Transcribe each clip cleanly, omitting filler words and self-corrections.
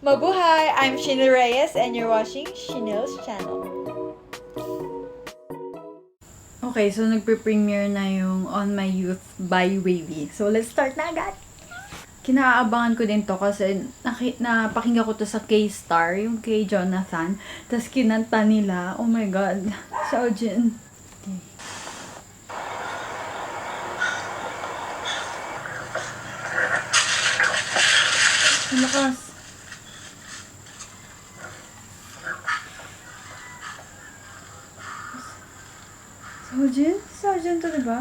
Mabuhay! I'm Shinil Reyes and you're watching Shinil's channel. Okay, so nagpe-premiere na yung On My Youth by Wavy. So let's start na agad! Kinaabangan ko din to kasi napakinggan ko to sa K-Star, yung kay Jonathan. Tapos kinanta nila, oh my god, Xiaojun. Okay. Ang lakas. Xiaojun? Xiaojun to, diba?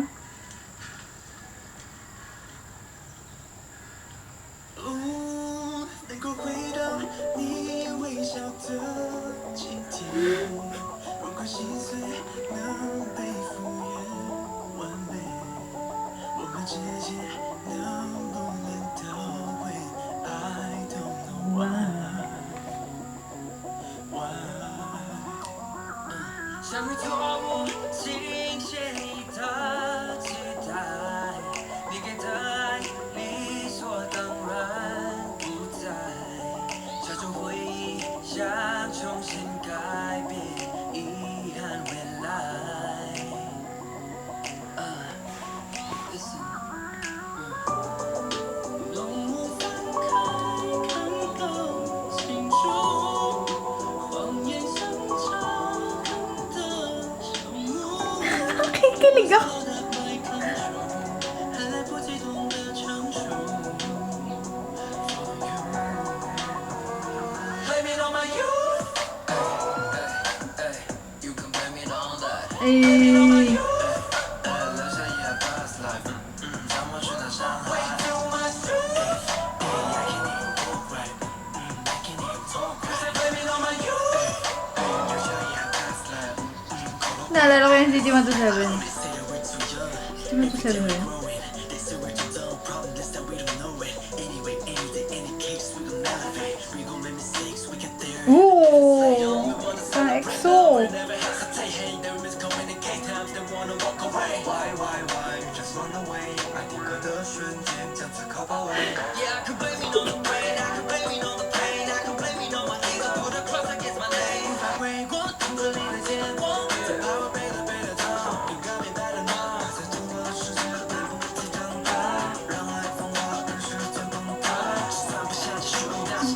Nakikilig ako. Ay. Naalala ko yung City 127. City 127 yun? Ooh! Parang EXO!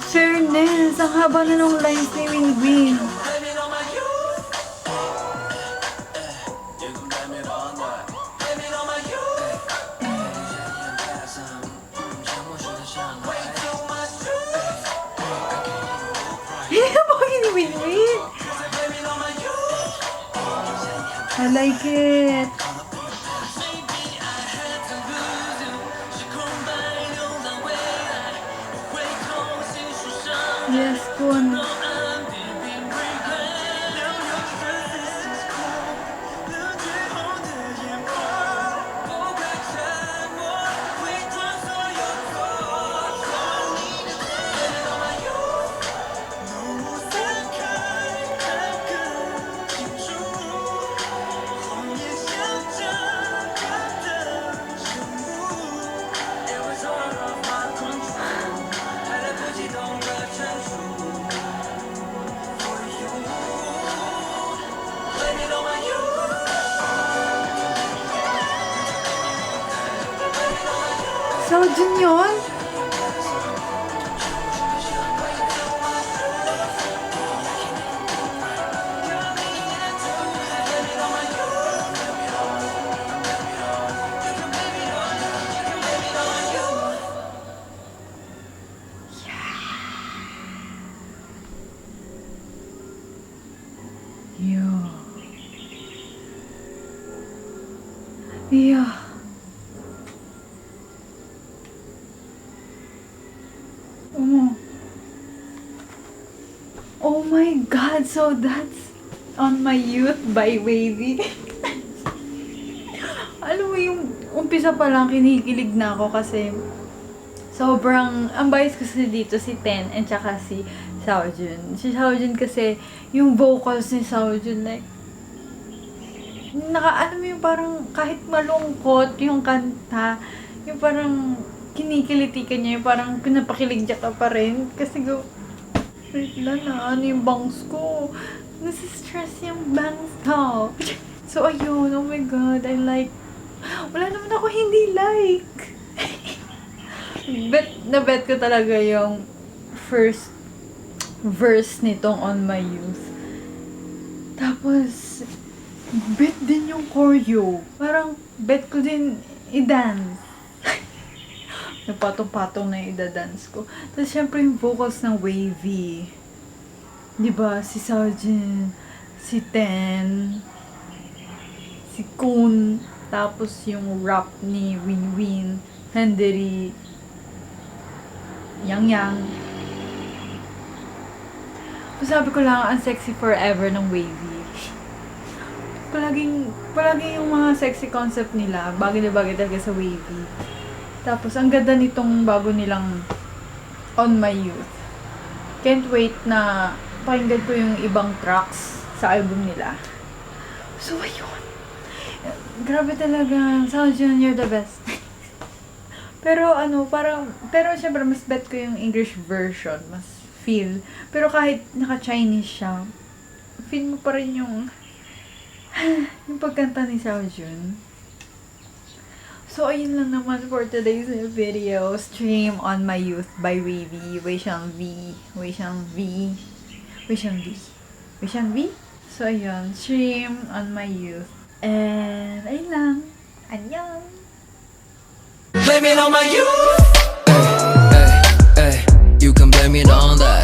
Fairness! Ang haba na nung lines ni Winwin. Bakit ni Winwin? I like it. Yes, Kun. Xiaojun yun? Yeah. Yeah. Oh my god, so that's On My Youth by Wavy. Alam mo yung umpisa pa lang kinikilig na ako kasi sobrang, ang bias kasi dito si Ten and tsaka si Xiaojun. Si Xiaojun kasi yung vocals ni Xiaojun like ano mo yung parang kahit malungkot yung kanta, yung parang kinikiliti ka niya, yung parang pinapakilig ka pa rin kasi Wait lang na, ano yung bangs ko? Nasistress yung bangs ko. So, ayun, oh my god, I like, wala naman ako hindi like. Bet ko talaga yung first verse nitong On My Youth. Tapos, bet din yung choreo. Parang, bet ko din i-dance. Nagpatong-patong na yung ida-dance ko. Tapos, syempre yung vocals ng Wavy. Diba? Si Saojin, si Ten, si Kun, tapos yung rap ni Winwin, Hendery, Yang Yang. So, sabi ko lang, ang sexy forever ng Wavy. Palaging yung mga sexy concept nila, bagay na bagay talaga sa Wavy. Tapos, ang ganda nitong bago nilang On My Youth. Can't wait na pakinggan ko yung ibang tracks sa album nila. So, ayun. Grabe talaga. Saojun, you're the best. Pero, pero syempre, mas bet ko yung English version. Mas feel. Pero kahit naka-Chinese siya, feel mo pa rin yung pagkanta ni Saojun. So, ayun lang naman for today's video. Stream On My Youth by Wavy. Wei Xiang V. So, ayun. Stream On My Youth. And, ayun lang. Annyeong! Blame it on my youth. Hey, hey, hey, you can blame it on that.